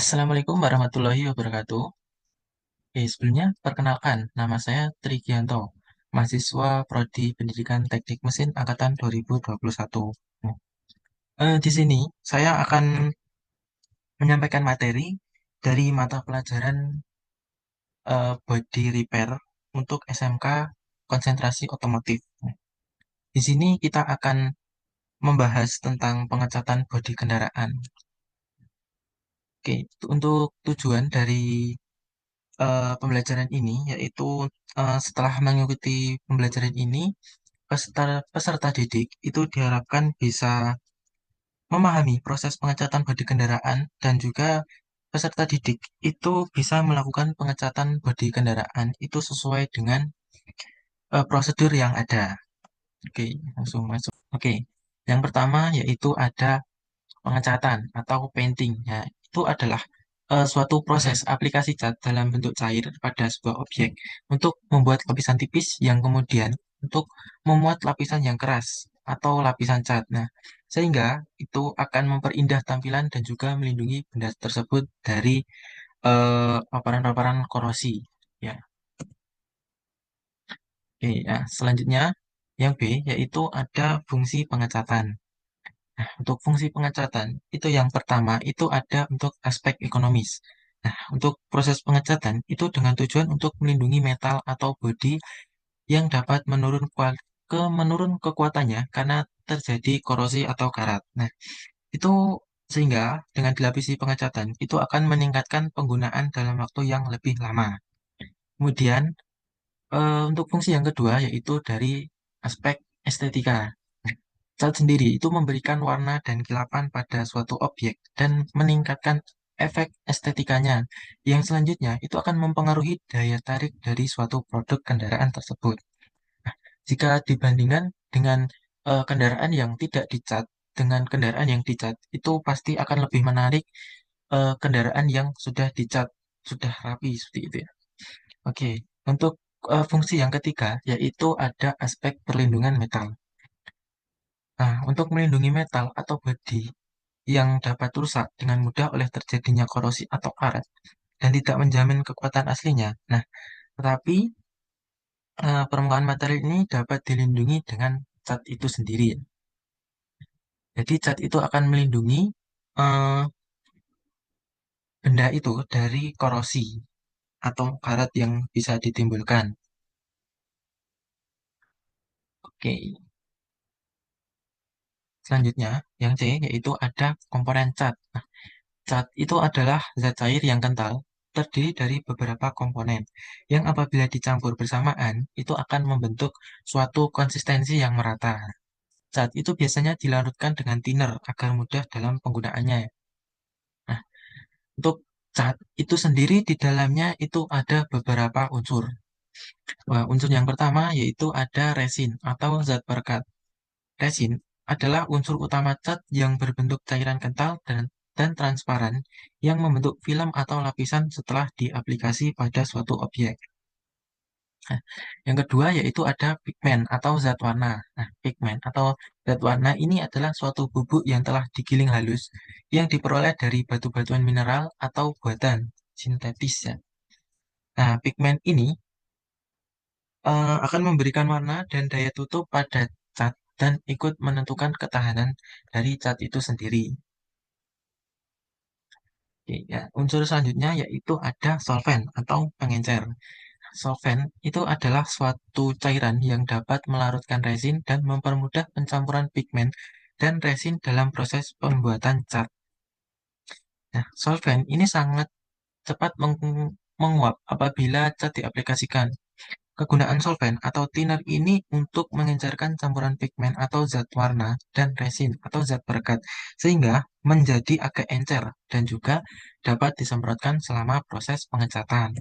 Assalamualaikum warahmatullahi wabarakatuh. Sebelumnya perkenalkan, nama saya Trigianto, mahasiswa Prodi Pendidikan Teknik Mesin Angkatan 2021. Nah, di sini saya akan menyampaikan materi dari mata pelajaran Body Repair untuk SMK Konsentrasi Otomotif. Nah, di sini kita akan membahas tentang pengecatan bodi kendaraan. Oke, untuk tujuan dari pembelajaran ini yaitu setelah mengikuti pembelajaran ini peserta didik itu diharapkan bisa memahami proses pengecatan bodi kendaraan dan juga peserta didik itu bisa melakukan pengecatan bodi kendaraan itu sesuai dengan prosedur yang ada. Oke, langsung masuk. Oke, yang pertama yaitu ada pengecatan atau painting. Ya, itu adalah suatu proses aplikasi cat dalam bentuk cair pada sebuah objek untuk membuat lapisan tipis yang kemudian untuk memuat lapisan yang keras atau lapisan cat. Nah, sehingga itu akan memperindah tampilan dan juga melindungi benda tersebut dari paparan-paparan korosi. Ya, oke. Nah, selanjutnya yang B yaitu ada fungsi pengecatan. Nah, untuk fungsi pengecatan, itu yang pertama, itu ada untuk aspek ekonomis. Nah, untuk proses pengecatan, itu dengan tujuan untuk melindungi metal atau bodi yang dapat menurun kekuatannya karena terjadi korosi atau karat. Nah, itu sehingga dengan dilapisi pengecatan, itu akan meningkatkan penggunaan dalam waktu yang lebih lama. Kemudian, untuk fungsi yang kedua, yaitu dari aspek estetika. Cat sendiri itu memberikan warna dan kilapan pada suatu objek dan meningkatkan efek estetikanya. Yang selanjutnya itu akan mempengaruhi daya tarik dari suatu produk kendaraan tersebut. Nah, jika dibandingkan dengan kendaraan yang tidak dicat dengan kendaraan yang dicat, itu pasti akan lebih menarik kendaraan yang sudah dicat, sudah rapi seperti itu ya. Oke, untuk fungsi yang ketiga yaitu ada aspek perlindungan metal. Nah, untuk melindungi metal atau bodi yang dapat rusak dengan mudah oleh terjadinya korosi atau karat dan tidak menjamin kekuatan aslinya. Nah, tetapi permukaan material ini dapat dilindungi dengan cat itu sendiri. Jadi cat itu akan melindungi eh, benda itu dari korosi atau karat yang bisa ditimbulkan. Oke, selanjutnya yang C yaitu ada komponen cat. Nah, cat itu adalah zat cair yang kental, terdiri dari beberapa komponen, yang apabila dicampur bersamaan, itu akan membentuk suatu konsistensi yang merata. Cat itu biasanya dilarutkan dengan thinner agar mudah dalam penggunaannya. Nah, untuk cat itu sendiri di dalamnya itu ada beberapa unsur. Wah, unsur yang pertama yaitu ada resin atau zat perekat. Resin adalah unsur utama cat yang berbentuk cairan kental dan transparan yang membentuk film atau lapisan setelah diaplikasi pada suatu objek. Nah, yang kedua yaitu ada pigmen atau zat warna. Nah, pigmen atau zat warna ini adalah suatu bubuk yang telah digiling halus yang diperoleh dari batu-batuan mineral atau buatan sintetis ya. Nah, pigmen ini akan memberikan warna dan daya tutup pada cat dan ikut menentukan ketahanan dari cat itu sendiri. Oke, ya. Unsur selanjutnya yaitu ada solvent atau pengencer. Solvent itu adalah suatu cairan yang dapat melarutkan resin dan mempermudah pencampuran pigmen dan resin dalam proses pembuatan cat. Nah, solvent ini sangat cepat menguap apabila cat diaplikasikan. Kegunaan solvent atau thinner ini untuk mengencerkan campuran pigmen atau zat warna dan resin atau zat perekat sehingga menjadi agak encer dan juga dapat disemprotkan selama proses pengecatan.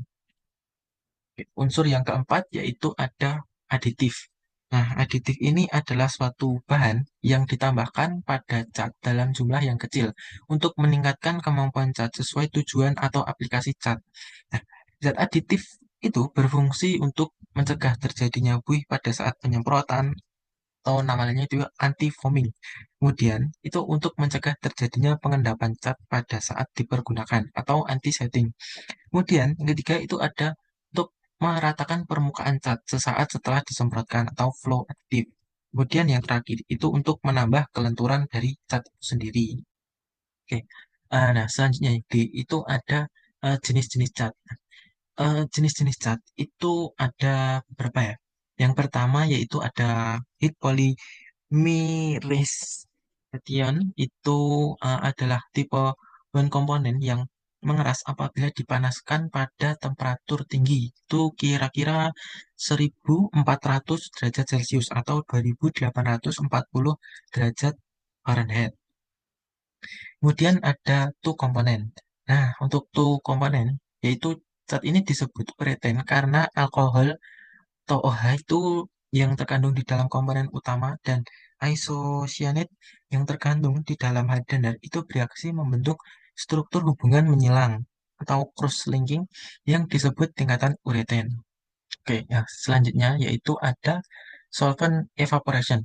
Unsur yang keempat yaitu ada aditif. Nah, aditif ini adalah suatu bahan yang ditambahkan pada cat dalam jumlah yang kecil untuk meningkatkan kemampuan cat sesuai tujuan atau aplikasi cat. Nah, zat aditif itu berfungsi untuk mencegah terjadinya buih pada saat penyemprotan, atau namanya juga anti-foaming. Kemudian itu untuk mencegah terjadinya pengendapan cat pada saat dipergunakan atau anti-setting. Kemudian yang ketiga itu ada untuk meratakan permukaan cat sesaat setelah disemprotkan atau flow aktif. Kemudian yang terakhir itu untuk menambah kelenturan dari cat itu sendiri. Oke. Nah, selanjutnya itu ada jenis-jenis cat. Jenis-jenis cat itu ada beberapa ya. Yang pertama yaitu ada heat polymerization itu adalah tipe bahan komponen yang mengeras apabila dipanaskan pada temperatur tinggi. Itu kira-kira 1400 derajat Celcius atau 2840 derajat Fahrenheit. Kemudian ada two komponen. Nah, untuk two komponen, yaitu zat ini disebut ureten karena alkohol atau OH itu yang terkandung di dalam komponen utama dan isocyanate yang terkandung di dalam hardener itu bereaksi membentuk struktur hubungan menyilang atau cross-linking yang disebut tingkatan ureten. Oke, ya selanjutnya yaitu ada solvent evaporation.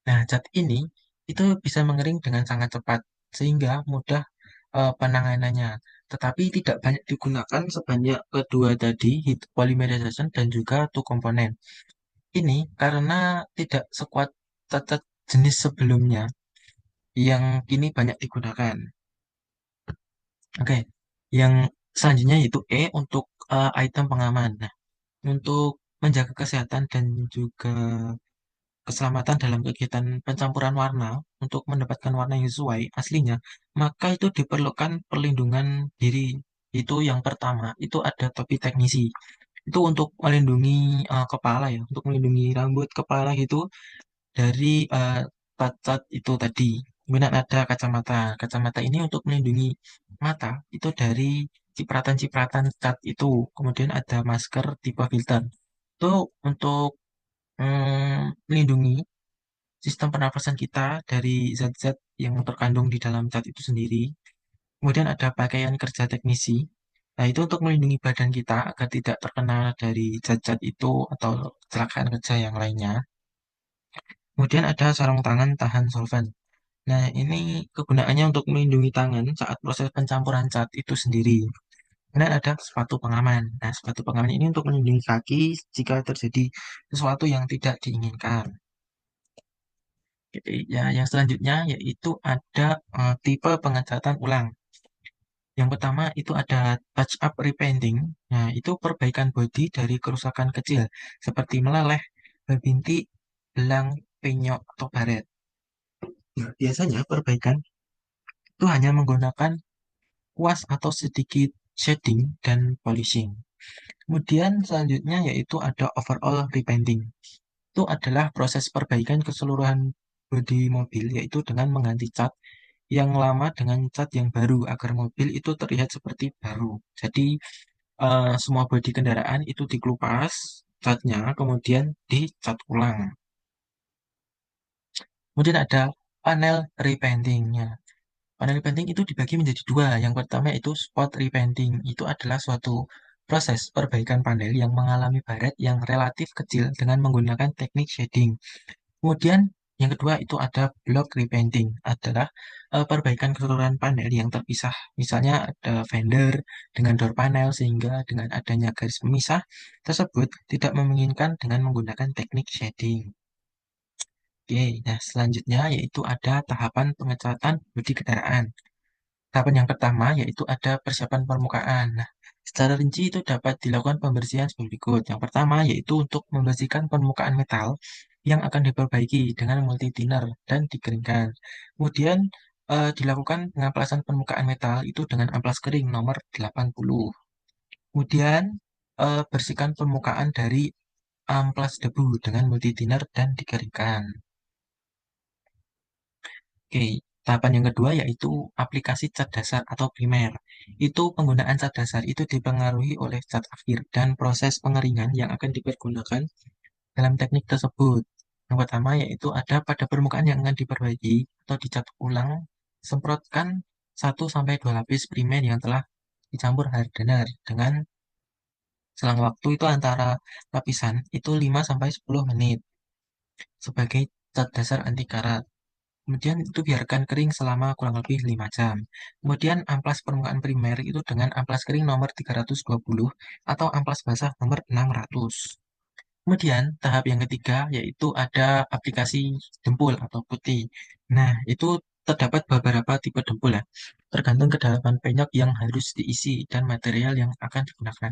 Nah, zat ini itu bisa mengering dengan sangat cepat sehingga mudah penanganannya. Tetapi tidak banyak digunakan sebanyak kedua tadi, heat polymerization dan juga two komponen. Ini karena tidak sekuat zat jenis sebelumnya yang kini banyak digunakan. Oke, yang selanjutnya yaitu E untuk item pengaman. Nah, untuk menjaga kesehatan dan juga keselamatan dalam kegiatan pencampuran warna untuk mendapatkan warna yang sesuai aslinya, maka itu diperlukan perlindungan diri. Itu yang pertama, itu ada topi teknisi. Itu untuk melindungi kepala ya, untuk melindungi rambut kepala gitu dari cat-cat itu tadi. Kemudian ada kacamata. Kacamata ini untuk melindungi mata itu dari cipratan-cipratan cat itu. Kemudian ada masker tipe filter. Itu untuk melindungi sistem pernafasan kita dari zat-zat yang terkandung di dalam cat itu sendiri. Kemudian ada pakaian kerja teknisi. Nah, itu untuk melindungi badan kita agar tidak terkena dari zat-zat itu atau kecelakaan kerja yang lainnya. Kemudian ada sarung tangan tahan solvent. Nah, ini kegunaannya untuk melindungi tangan saat proses pencampuran cat itu sendiri. Kemudian ada sepatu pengaman. Nah, sepatu pengaman ini untuk melindungi kaki jika terjadi sesuatu yang tidak diinginkan. Jadi, ya, yang selanjutnya yaitu ada tipe pengecatan ulang. Yang pertama itu ada touch up repainting. Nah, itu perbaikan bodi dari kerusakan kecil seperti meleleh, berbintik, belang, penyok, atau baret. Nah, biasanya perbaikan itu hanya menggunakan kuas atau sedikit shading dan polishing. Kemudian selanjutnya yaitu ada overall repainting. Itu adalah proses perbaikan keseluruhan bodi mobil yaitu dengan mengganti cat yang lama dengan cat yang baru agar mobil itu terlihat seperti baru. Jadi semua bodi kendaraan itu dikelupas catnya kemudian dicat ulang. Kemudian ada panel repaintingnya. Panel repainting itu dibagi menjadi dua. Yang pertama itu spot repainting. Itu adalah suatu proses perbaikan panel yang mengalami baret yang relatif kecil dengan menggunakan teknik shading. Kemudian yang kedua itu ada block repainting, adalah perbaikan keseluruhan panel yang terpisah. Misalnya ada fender dengan door panel sehingga dengan adanya garis pemisah tersebut tidak memungkinkan dengan menggunakan teknik shading. Oke, nah selanjutnya yaitu ada tahapan pengecatan bodi kendaraan. Tahapan yang pertama yaitu ada persiapan permukaan. Nah, secara rinci itu dapat dilakukan pembersihan sebagai berikut. Yang pertama yaitu untuk membersihkan permukaan metal yang akan diperbaiki dengan multi thinner dan dikeringkan. Kemudian dilakukan pengamplasan permukaan metal itu dengan amplas kering nomor 80. Kemudian bersihkan permukaan dari amplas debu dengan multi thinner dan dikeringkan. Oke, tahapan yang kedua yaitu aplikasi cat dasar atau primer. Itu penggunaan cat dasar itu dipengaruhi oleh cat akhir dan proses pengeringan yang akan dipergunakan dalam teknik tersebut. Yang pertama yaitu ada pada permukaan yang akan diperbaiki atau dicat ulang, semprotkan 1 sampai 2 lapis primer yang telah dicampur hardener dengan selang waktu itu antara lapisan itu 5 sampai 10 menit sebagai cat dasar anti karat. Kemudian itu biarkan kering selama kurang lebih 5 jam. Kemudian amplas permukaan primer itu dengan amplas kering nomor 320 atau amplas basah nomor 600. Kemudian tahap yang ketiga yaitu ada aplikasi dempul atau putih. Nah, itu terdapat beberapa tipe dempul ya, tergantung kedalaman penyok yang harus diisi dan material yang akan digunakan.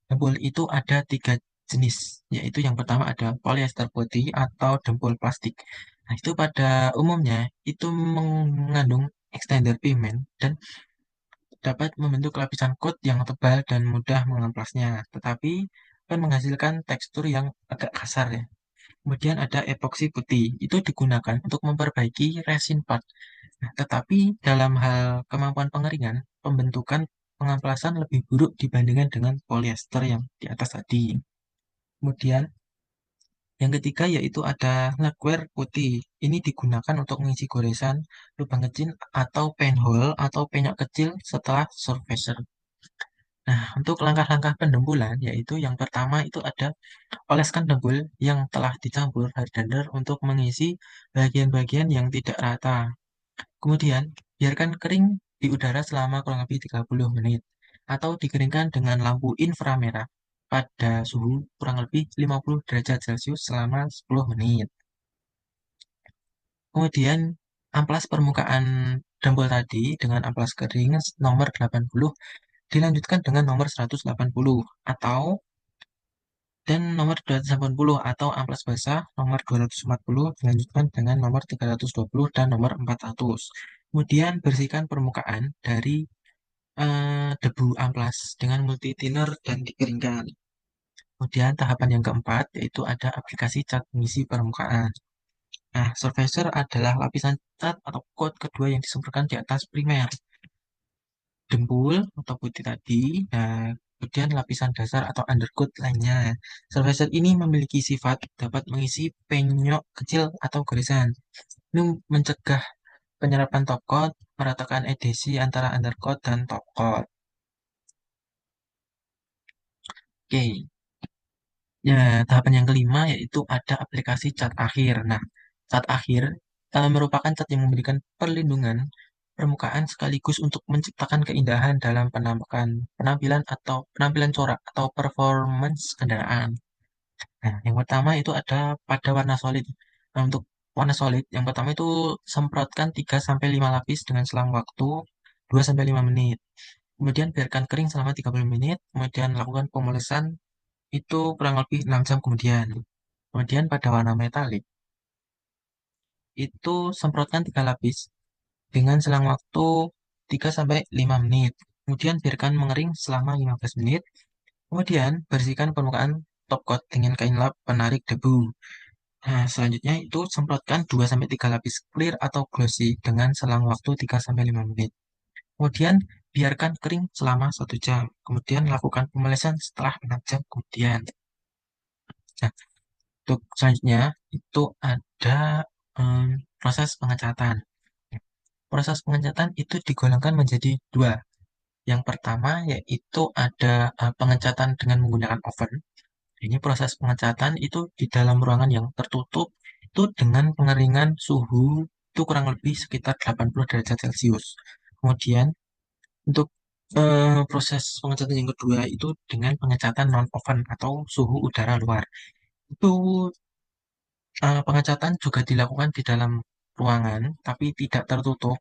Dempul itu ada tiga jenis, yaitu yang pertama ada polyester putih atau dempul plastik. Nah, itu pada umumnya itu mengandung extender pigment dan dapat membentuk lapisan coat yang tebal dan mudah mengamplasnya, tetapi akan menghasilkan tekstur yang agak kasar ya. Kemudian ada epoksi putih, itu digunakan untuk memperbaiki resin part. Nah, tetapi dalam hal kemampuan pengeringan, pembentukan pengamplasan lebih buruk dibandingkan dengan polyester yang di atas tadi. Kemudian yang ketiga yaitu ada lacquer putih. Ini digunakan untuk mengisi goresan, lubang kecil atau pinhole atau penyok kecil setelah surfacer. Nah, untuk langkah-langkah pendembulan yaitu yang pertama itu ada oleskan dempul yang telah dicampur hardener untuk mengisi bagian-bagian yang tidak rata. Kemudian, biarkan kering di udara selama kurang lebih 30 menit atau dikeringkan dengan lampu inframerah pada suhu kurang lebih 50 derajat Celcius selama 10 menit. Kemudian, amplas permukaan dempul tadi dengan amplas kering nomor 80 dilanjutkan dengan nomor 180 atau dan nomor 280 atau amplas basah nomor 240 dilanjutkan dengan nomor 320 dan nomor 400. Kemudian bersihkan permukaan dari debu amplas dengan multi thinner dan dikeringkan. Kemudian tahapan yang keempat yaitu ada aplikasi cat pengisi permukaan. Nah, surfacer adalah lapisan cat atau coat kedua yang disemprotkan di atas primer dempul atau putih tadi. Nah, kemudian lapisan dasar atau undercoat lainnya. Surfacer ini memiliki sifat dapat mengisi penyok kecil atau garisan. Ini mencegah penyerapan top coat, meratakan adhesi antara undercoat dan top coat. Oke, ya tahapan yang kelima yaitu ada aplikasi cat akhir. Nah, cat akhir merupakan cat yang memberikan perlindungan permukaan sekaligus untuk menciptakan keindahan dalam penampilan atau penampilan corak atau performance kendaraan. Nah, yang pertama itu ada pada warna solid. Nah, untuk warna solid, yang pertama itu semprotkan 3 sampai 5 lapis dengan selang waktu 2 sampai 5 menit. Kemudian biarkan kering selama 30 menit, kemudian lakukan pemolesan itu kurang lebih 6 jam kemudian. Kemudian pada warna metalik, itu semprotkan 3 lapis dengan selang waktu 3 sampai 5 menit. Kemudian biarkan mengering selama 15 menit. Kemudian bersihkan permukaan top coat dengan kain lap penarik debu. Nah, selanjutnya itu semprotkan 2 sampai 3 lapis clear atau glossy dengan selang waktu 3 sampai 5 menit. Kemudian biarkan kering selama 1 jam. Kemudian lakukan pemelesan setelah 6 jam kemudian. Nah, untuk selanjutnya itu ada proses pengecatan. Proses pengecatan itu digolongkan menjadi dua. Yang pertama yaitu ada pengecatan dengan menggunakan oven. Ini proses pengecatan itu di dalam ruangan yang tertutup itu dengan pengeringan suhu itu kurang lebih sekitar 80 derajat Celcius. Kemudian untuk proses pengecatan yang kedua itu dengan pengecatan non oven atau suhu udara luar. Itu pengecatan juga dilakukan di dalam ruangan tapi tidak tertutup.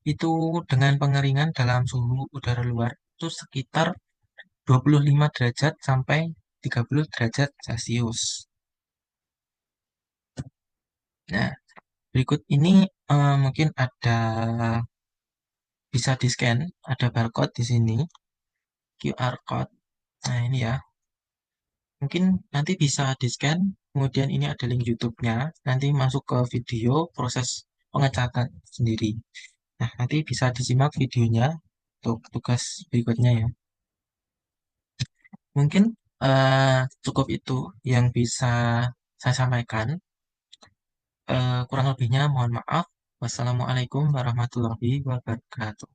Itu dengan pengeringan dalam suhu udara luar itu sekitar 25 derajat sampai 30 derajat Celcius. Nah, berikut ini mungkin ada bisa di-scan, ada barcode di sini, QR code. Nah, ini ya. Mungkin nanti bisa di-scan, kemudian ini ada link YouTube-nya, nanti masuk ke video proses pengecatan sendiri. Nah, nanti bisa disimak videonya untuk tugas berikutnya ya. Mungkin cukup itu yang bisa saya sampaikan. Kurang lebihnya mohon maaf. Wassalamualaikum warahmatullahi wabarakatuh.